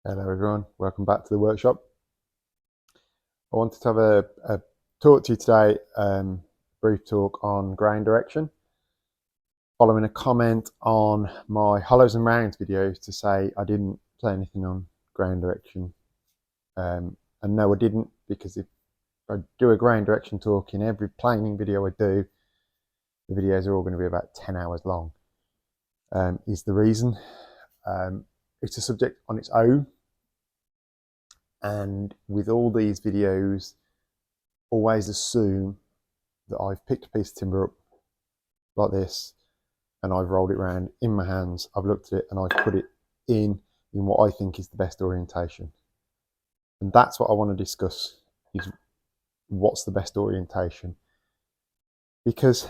Hello everyone, welcome back to the workshop. I wanted to have a talk to you today, brief talk on grain direction, following a comment on my hollows and rounds videos to say I didn't say anything on grain direction. And no, I didn't, because if I do a grain direction talk in every planing video I do, the videos are all going to be about 10 hours long. Is the reason. It's a subject on its own. And with all these videos, always assume that I've picked a piece of timber up like this and I've rolled it around in my hands, I've looked at it and I've put it in what I think is the best orientation. And that's what I want to discuss, is what's the best orientation. Because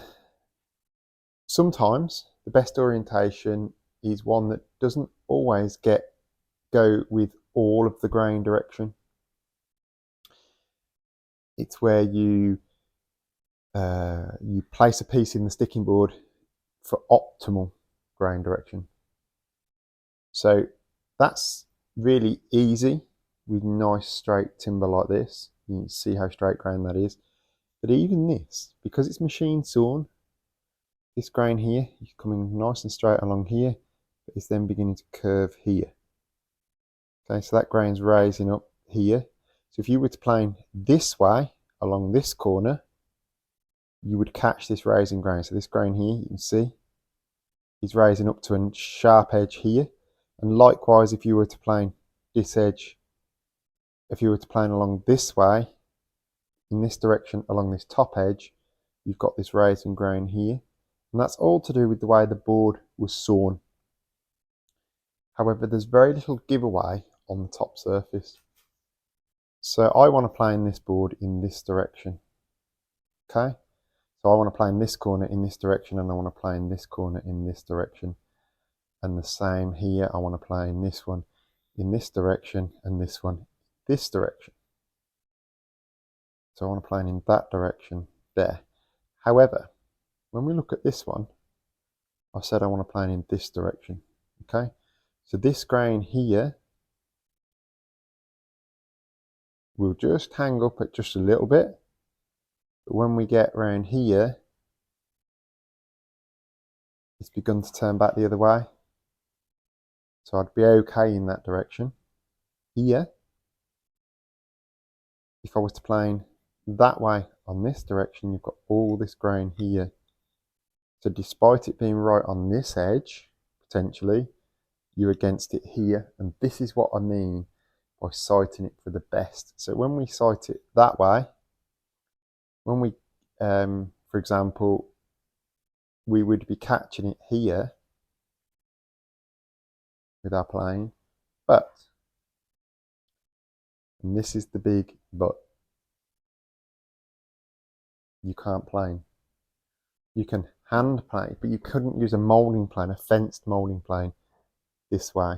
sometimes the best orientation is one that doesn't always go with all of the grain direction. It's where you place a piece in the sticking board for optimal grain direction. So that's really easy with nice straight timber like this. You can see how straight grain that is. But even this, because it's machine sawn, this grain here is coming nice and straight along here, but it's then beginning to curve here. Okay, so that grain's raising up here. So if you were to plane this way along this corner, you would catch this raising grain. So this grain here, you can see, is raising up to a sharp edge here. And likewise, if you were to plane this edge, if you were to plane along this way, in this direction, along this top edge, you've got this raising grain here. And that's all to do with the way the board was sawn. However, there's very little giveaway on the top surface. So I want to plane this board in this direction. Okay? So I want to plane this corner in this direction, and I want to plane this corner in this direction. And the same here, I want to plane this one in this direction and this one this direction. So I want to plane in that direction there. However, when we look at this one, I said I want to plane in this direction. Okay, so this grain here will just hang up at just a little bit, but when we get around here, it's begun to turn back the other way. So I'd be okay in that direction. Here, if I was to plane that way on this direction, you've got all this grain here. So despite it being right on this edge, potentially, you're against it here. And this is what I mean by sighting it for the best. So when we sight it that way, when we, for example, we would be catching it here with our plane, but, and this is the big but, you can't plane. You can hand plane, but you couldn't use a moulding plane, a fenced moulding plane, this way.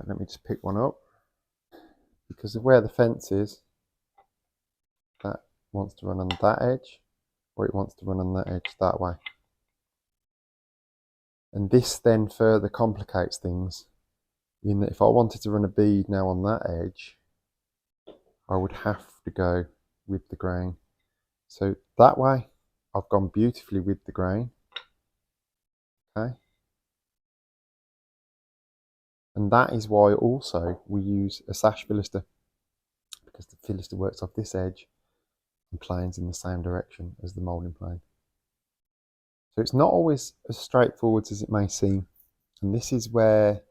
Let me just pick one up. Because of where the fence is, that wants to run on that edge, or it wants to run on that edge that way. And this then further complicates things, in that if I wanted to run a bead now on that edge, I would have to go with the grain. So that way, I've gone beautifully with the grain. Okay. And that is why also we use a sash fillister, because the fillister works off this edge and planes in the same direction as the moulding plane. So it's not always as straightforward as it may seem. And this is where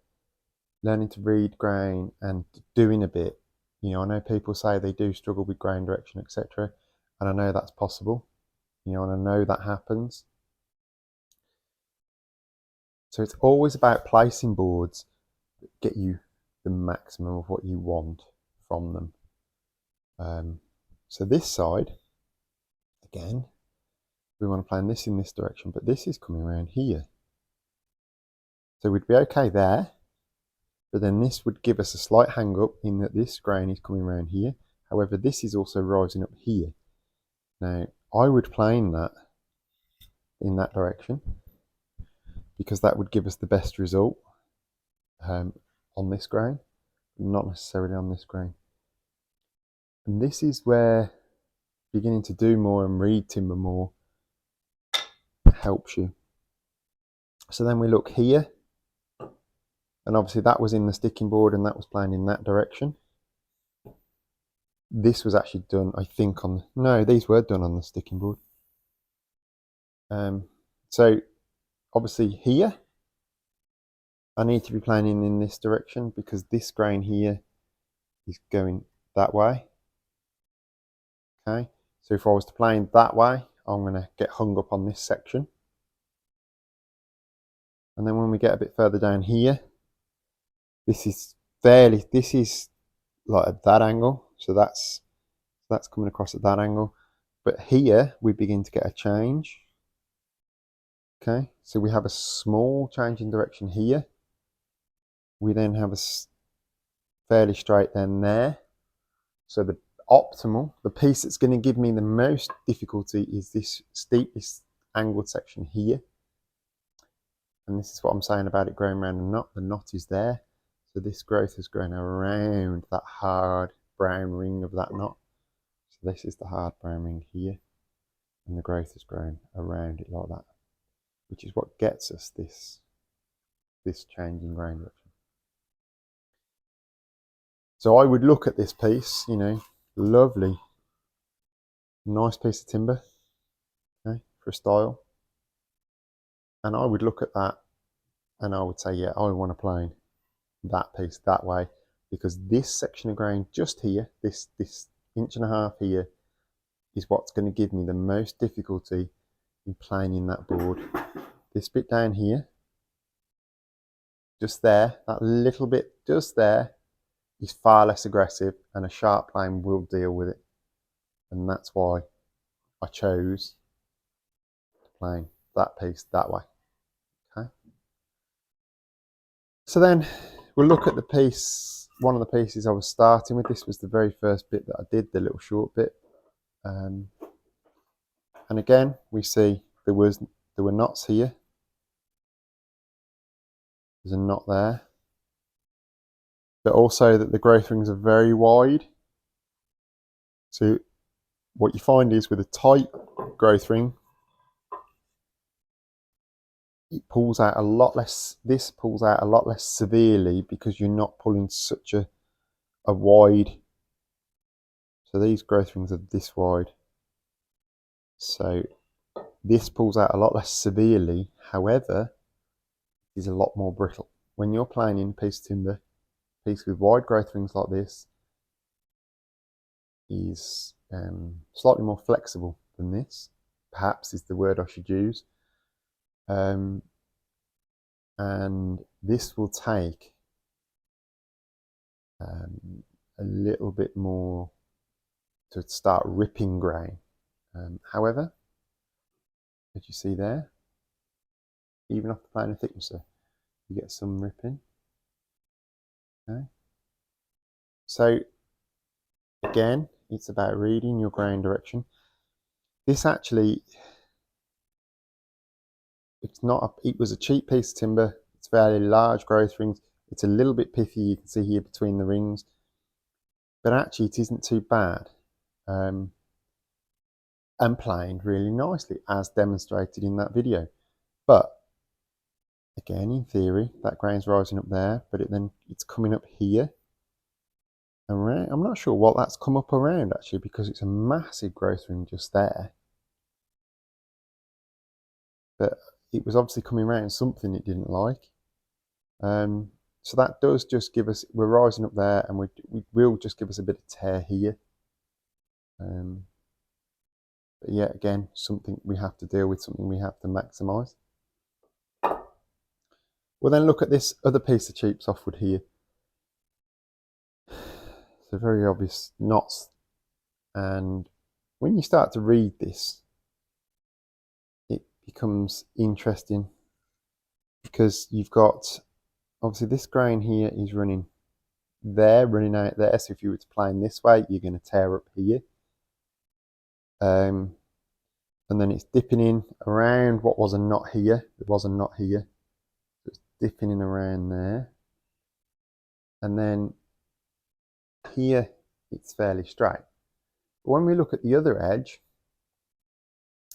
learning to read grain and doing a bit, you know, I know people say they do struggle with grain direction, etc. And I know that's possible, you know, and I know that happens. So it's always about placing boards that get you the maximum of what you want from them. So this side, again, we want to plan this in this direction, but this is coming around here. So we'd be okay there, but then this would give us a slight hang up in that this grain is coming around here. However, this is also rising up here. Now, I would plane that in that direction, because that would give us the best result. on this grain, not necessarily on this grain. And this is where beginning to do more and read timber more helps you. So then we look here, and obviously that was in the sticking board and that was planed in that direction. This was actually done, I think, on, no, these were done on the sticking board. So obviously here, I need to be planning in this direction because this grain here is going that way. Okay, so if I was to plane that way, I'm going to get hung up on this section. And then when we get a bit further down here, this is like at that angle. So that's coming across at that angle. But here we begin to get a change. Okay, so we have a small change in direction here. We then have a fairly straight then there. So the optimal, the piece that's going to give me the most difficulty is this steepest angled section here. And this is what I'm saying about it growing around a knot. The knot is there. So this growth has grown around that hard brown ring of that knot. So this is the hard brown ring here. And the growth has grown around it like that, which is what gets us this change in grain direction. So I would look at this piece, you know, lovely, nice piece of timber, okay, for style. And I would look at that and I would say, yeah, I want to plane that piece that way, because this section of grain just here, this 1.5 inches here, is what's going to give me the most difficulty in planing that board. This bit down here, just there, that little bit just there, is far less aggressive, and a sharp plane will deal with it. And that's why I chose to plane that piece that way. Okay. So then we'll look at the piece. One of the pieces I was starting with, this was the very first bit that I did, the little short bit. And again, we see there were knots here. There's a knot there. But also that the growth rings are very wide. So what you find is with a tight growth ring, it pulls out a lot less, this pulls out a lot less severely because you're not pulling such a wide, so these growth rings are this wide. So this pulls out a lot less severely, however, is a lot more brittle. When you're planing a piece of timber, a piece with wide growth rings like this is slightly more flexible than this, perhaps is the word I should use. And this will take a little bit more to start ripping grain. However, as you see there, even off the plane of thicknesser, you get some ripping. Okay. So again, it's about reading your grain direction. This actually, it was a cheap piece of timber. It's fairly large growth rings. It's a little bit pithy, you can see here between the rings, but actually it isn't too bad. And planed really nicely as demonstrated in that video. But again, in theory, that grain's rising up there, but it's coming up here. Around, I'm not sure what that's come up around actually, because it's a massive growth ring just there. But it was obviously coming around something it didn't like. So that does just give us, we're rising up there, and we will just give us a bit of tear here. But yeah, again, something we have to deal with, something we have to maximise. We'll then look at this other piece of cheap softwood here. So very obvious knots. And when you start to read this, it becomes interesting because you've got, obviously this grain here is running there, running out there. So if you were to plane this way, you're going to tear up here. And then it's dipping in around what was a knot here. There was a knot here. So it's dipping in around there. and then here it's fairly straight. But when we look at the other edge,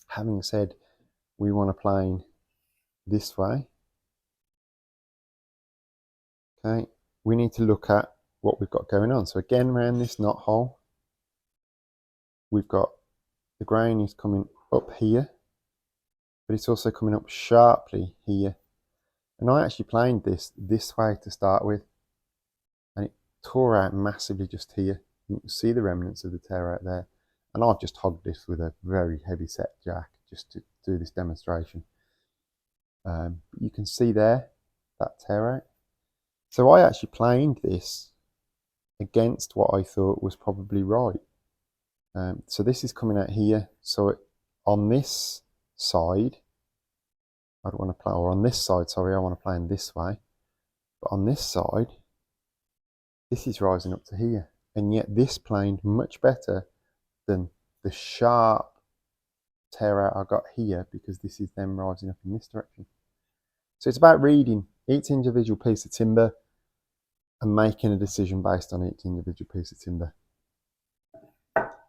having said we want to plane this way, okay, we need to look at what we've got going on. So again, around this knot hole, we've got the grain is coming up here, but it's also coming up sharply here. And I actually planed this way to start with, and it tore out massively just here. You can see the remnants of the tear out there. And I've just hogged this with a very heavy set jack just to do this demonstration. But you can see there, that tear out. So I actually planed this against what I thought was probably right. So this is coming out here. So on this side, I don't want to play, or on this side, sorry, I want to plane this way. But on this side, this is rising up to here. And yet this planed much better than the sharp tear out I got here, because this is them rising up in this direction. So it's about reading each individual piece of timber and making a decision based on each individual piece of timber.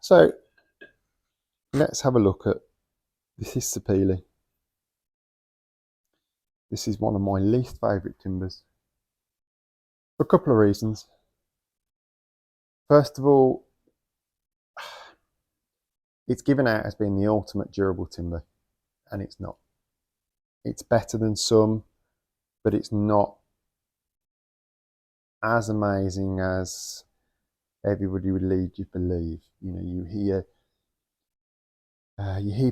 So let's have a look at, this is sapele. This is one of my least favourite timbers for a couple of reasons. First of all, it's given out as being the ultimate durable timber, and it's not. It's better than some, but it's not as amazing as everybody would lead you to believe. You know, you hear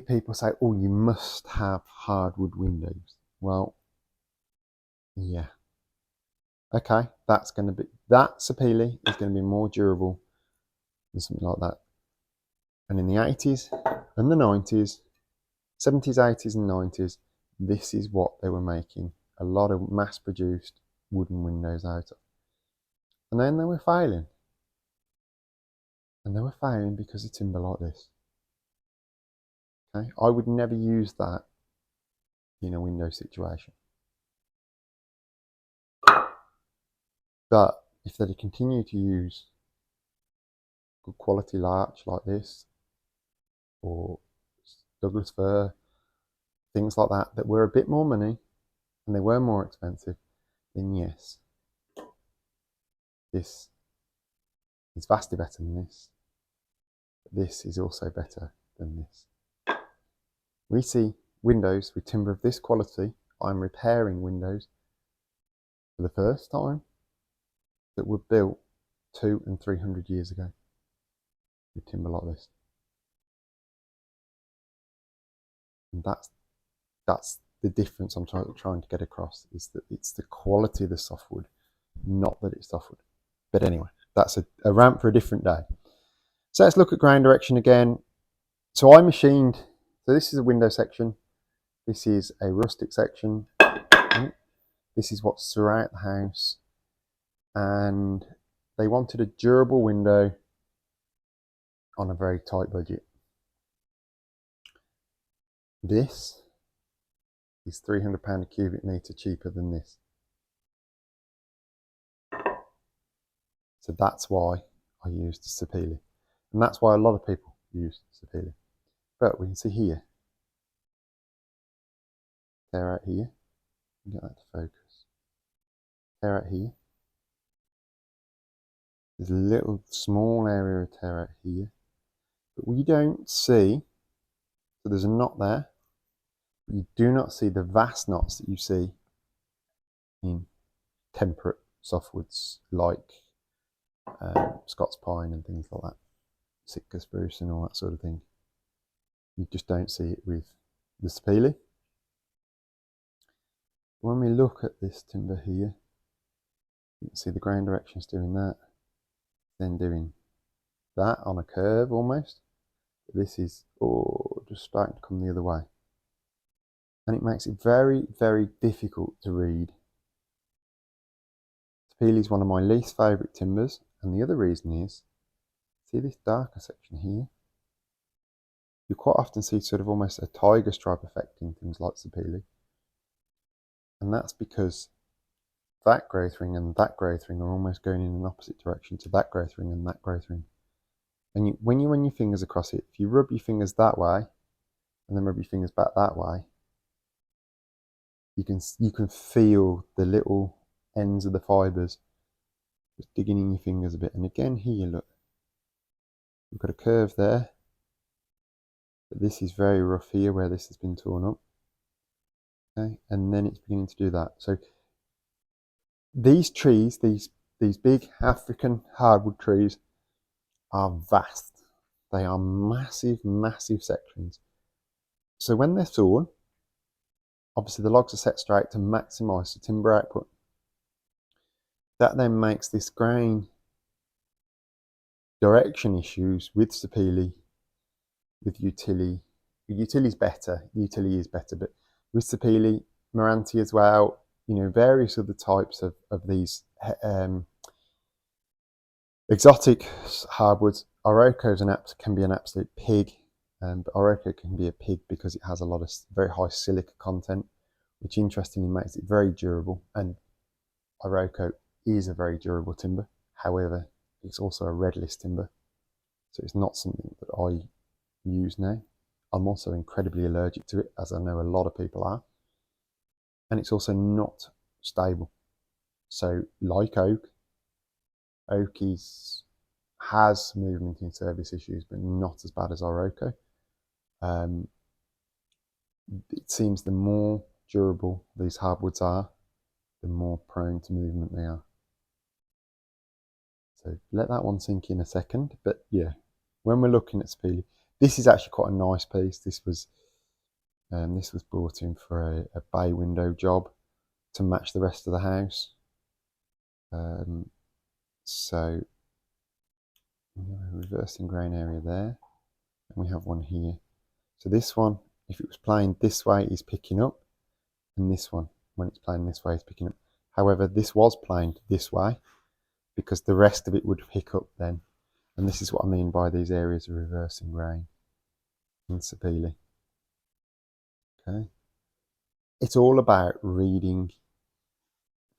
people say, "Oh, you must have hardwood windows." Well, yeah, okay, that sapele is going to be more durable than something like that. And in the 80s and the 90s, 70s, 80s, and 90s, this is what they were making a lot of mass-produced wooden windows out of. And then they were failing. And they were failing because of timber like this. Okay? I would never use that in a window situation. But if they continue to use good quality larch like this, or Douglas fir, things like that, that were a bit more money and they were more expensive, then yes, this is vastly better than this. But this is also better than this. We see windows with timber of this quality. I'm repairing windows for the first time that were built 200 and 300 years ago with timber like this. And that's the difference I'm trying to get across, is that it's the quality of the softwood, not that it's softwood. But anyway, that's a rant for a different day. So let's look at grain direction again. So I machined, so this is a window section, this is a rustic section, this is what's throughout the house, and they wanted a durable window on a very tight budget. This is £300 a cubic metre cheaper than this. So that's why I used sapele. And that's why a lot of people use sapele. But we can see here, tear out here, get that to focus. Tear out here. There's a little small area of tear out here, but we don't see, so there's a knot there. You do not see the vast knots that you see in temperate softwoods like Scots pine and things like that, Sitka spruce and all that sort of thing. You just don't see it with the sapele. When we look at this timber here, you can see the grain direction's doing that, then doing that on a curve almost. But this is just starting to come the other way. And it makes it very, very difficult to read. Sapele is one of my least favourite timbers, and the other reason is, see this darker section here? You quite often see sort of almost a tiger stripe effect in things like sapele. And that's because that growth ring and that growth ring are almost going in an opposite direction to that growth ring and that growth ring. And when you run your fingers across it, if you rub your fingers that way and then rub your fingers back that way, you can feel the little ends of the fibres just digging in your fingers a bit. And again here, look, we've got a curve there, but this is very rough here where this has been torn up. Okay, and then it's beginning to do that. So these trees, these big African hardwood trees, are vast. They are massive, massive sections. So when they're sawn, obviously the logs are set straight to maximise the timber output. That then makes this grain direction issues with Sapele, with Utili. Utili's better, Utili is better, but with Sapele, Meranti as well, you know, various other types of these exotic hardwoods. Oroco can be an absolute pig, but Oroco can be a pig because it has a lot of very high silica content, which interestingly makes it very durable. And Oroco is a very durable timber. However, it's also a red list timber, so it's not something that I use now. I'm also incredibly allergic to it, as I know a lot of people are. And it's also not stable. So like oak has movement in service issues, but not as bad as Oroco. It seems the more durable these hardwoods are, the more prone to movement they are. So let that one sink in a second. But yeah, when we're looking at Sapele, this is actually quite a nice piece. This was brought in for a bay window job to match the rest of the house. So we have a reversing grain area there, and we have one here. So this one, if it was playing this way, is picking up, and this one, when it's playing this way, is picking up. However, this was playing this way because the rest of it would pick up then. And this is what I mean by these areas of reversing grain in Sapele. Okay. It's all about reading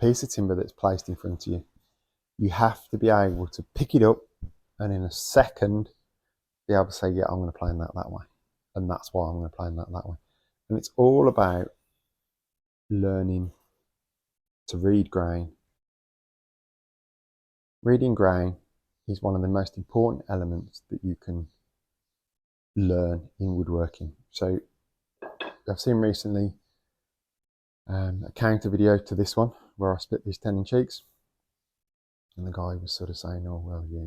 a piece of timber that's placed in front of you. You have to be able to pick it up and in a second be able to say, yeah, I'm going to plan that way. And that's why I'm going to plan that way. And it's all about learning to read grain. Reading grain is one of the most important elements that you can learn in woodworking. So I've seen recently a counter video to this one where I split these tenon cheeks, and the guy was sort of saying, oh well, yeah,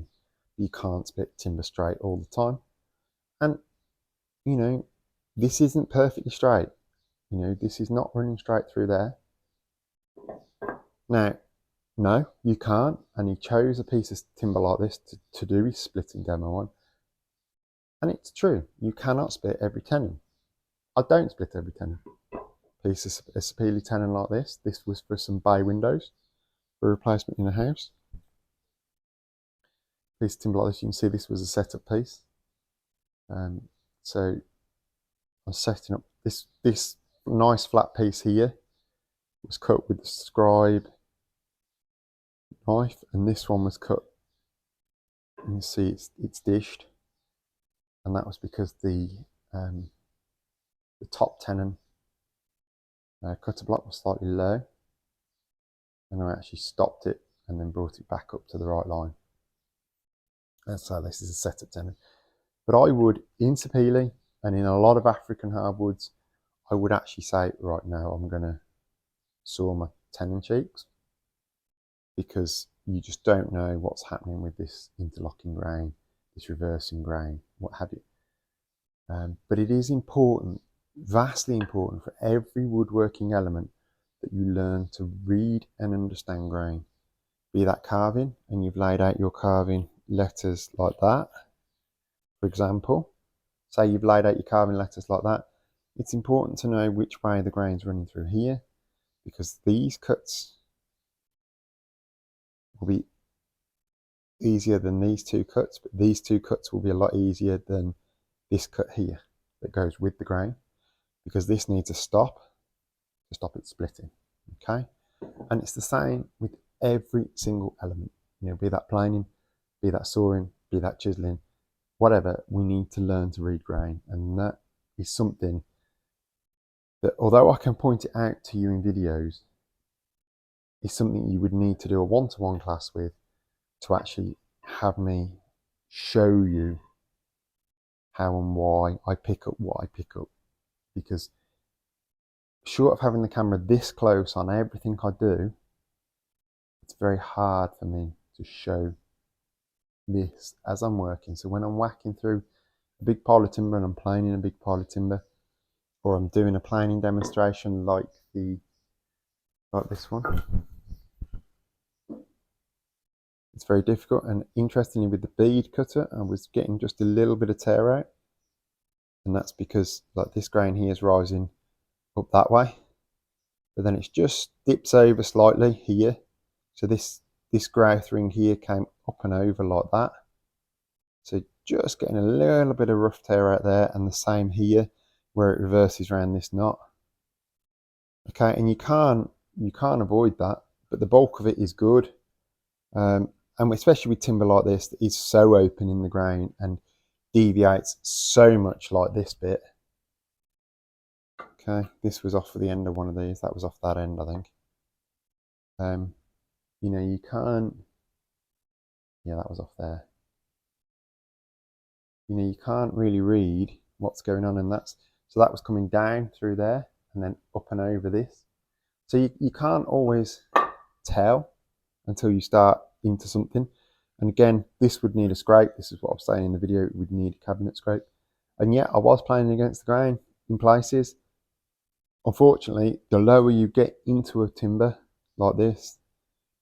you can't split timber straight all the time. And you know, this isn't perfectly straight. You know, this is not running straight through there. Now, no, you can't. And he chose a piece of timber like this to do his splitting demo on. And it's true, you cannot split every tenon. I don't split every tenon. Piece of a Sapele tenon like this. This was for some bay windows for replacement in a house. Piece of timber like this, you can see this was a setup piece. So I'm setting up this nice flat piece here. Was cut with the scribe knife, and this one was cut. And you see it's dished, and that was because the top tenon cutter block was slightly low, and I actually stopped it and then brought it back up to the right line. And so this is a setup tenon. But I would, in Sapele and in a lot of African hardwoods, I would actually say, right now I'm going to saw my tenon cheeks, because you just don't know what's happening with this interlocking grain, this reversing grain, what have you. But it is important, vastly important for every woodworking element that you learn to read and understand grain. Be that carving, and you've laid out your carving letters like that, for example. Say you've laid out your carving letters like that. It's important to know which way the grain's running through here, because these cuts will be easier than these two cuts, but these two cuts will be a lot easier than this cut here that goes with the grain, because this needs a stop to stop it splitting. Okay, And it's the same with every single element, you know, be that planing, be that sawing, be that chiseling, whatever. We need to learn to read grain, and that is something that, although I can point it out to you in videos, is something you would need to do a one-to-one class with, to actually have me show you how and why I pick up what I pick up. Because short of having the camera this close on everything I do, it's very hard for me to show this as I'm working. So when I'm whacking through a big pile of timber and I'm planing a big pile of timber, or I'm doing a planing demonstration like this one, it's very difficult. And interestingly, with the bead cutter, I was getting just a little bit of tear out, and that's because like this grain here is rising up that way, but then it just dips over slightly here. So this growth ring here came up and over like that. So just getting a little bit of rough tear out there, and the same here where it reverses around this knot. Okay, and you can't avoid that, but the bulk of it is good. And especially with timber like this, that is so open in the grain and deviates so much like this bit. Okay, this was off for the end of one of these. That was off that end, I think. You know, you can't, yeah, that was off there. You know, you can't really read what's going on, and so that was coming down through there and then up and over this. So you can't always tell until you start into something. And again, this would need a scrape. This is what I was saying in the video, it would need a cabinet scrape. And yet I was playing against the grain in places. Unfortunately, the lower you get into a timber like this,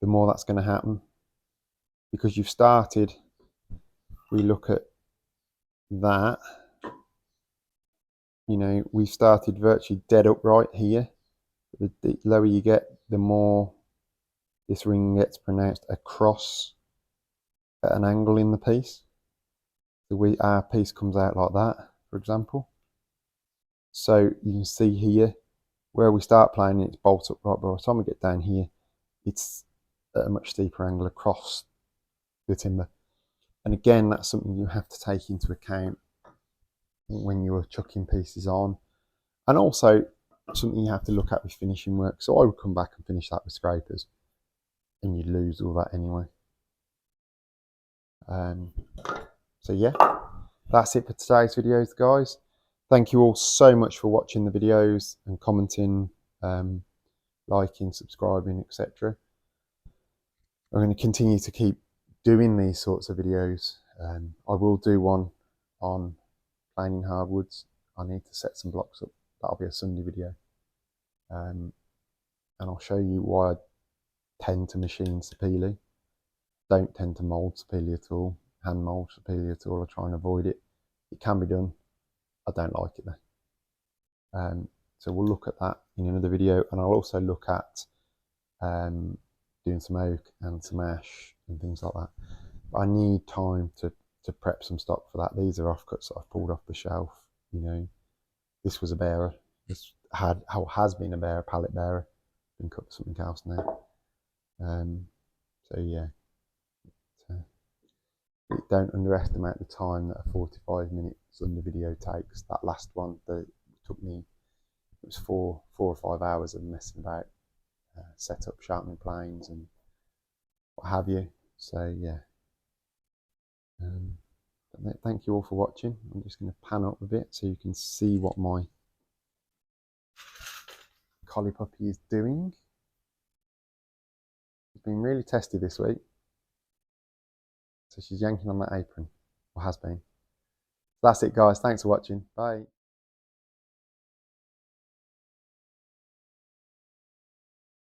the more that's going to happen, because you've started, we look at that, you know, we started virtually dead upright here. The lower you get, the more this ring gets pronounced across at an angle in the piece. So our piece comes out like that, for example. So you can see here where we start playing, it's bolt upright, but by the time we get down here, it's at a much steeper angle across the timber. And again, that's something you have to take into account when you're chucking pieces on, and also something you have to look at with finishing work. So I would come back and finish that with scrapers, and you'd lose all that anyway. So yeah, that's it for today's videos, guys. Thank you all so much for watching the videos and commenting, liking, subscribing, etc. I'm going to continue to keep doing these sorts of videos. I will do one on planing hardwoods. I need to set some blocks up. That'll be a Sunday video. And I'll show you why I tend to machine sapele. Don't tend to mould sapele at all, hand mould sapele at all. I try and avoid it. It can be done. I don't like it though. So we'll look at that in another video, and I'll also look at doing some oak and some ash and things like that. But I need time to prep some stock for that. These are offcuts that I've pulled off the shelf. You know, this was a bearer. This has been a bearer, pallet bearer. Been cut for something else now. So yeah, don't underestimate the time that a 45-minute Sunday video takes. That last one, that took me, it was four or 5 hours of messing about, set up, sharpening planes and what have you. So yeah, thank you all for watching. I'm just going to pan up a bit so you can see what my collie puppy is doing. She's been really testy this week. So she's yanking on that apron, or has been. So that's it, guys. Thanks for watching. Bye.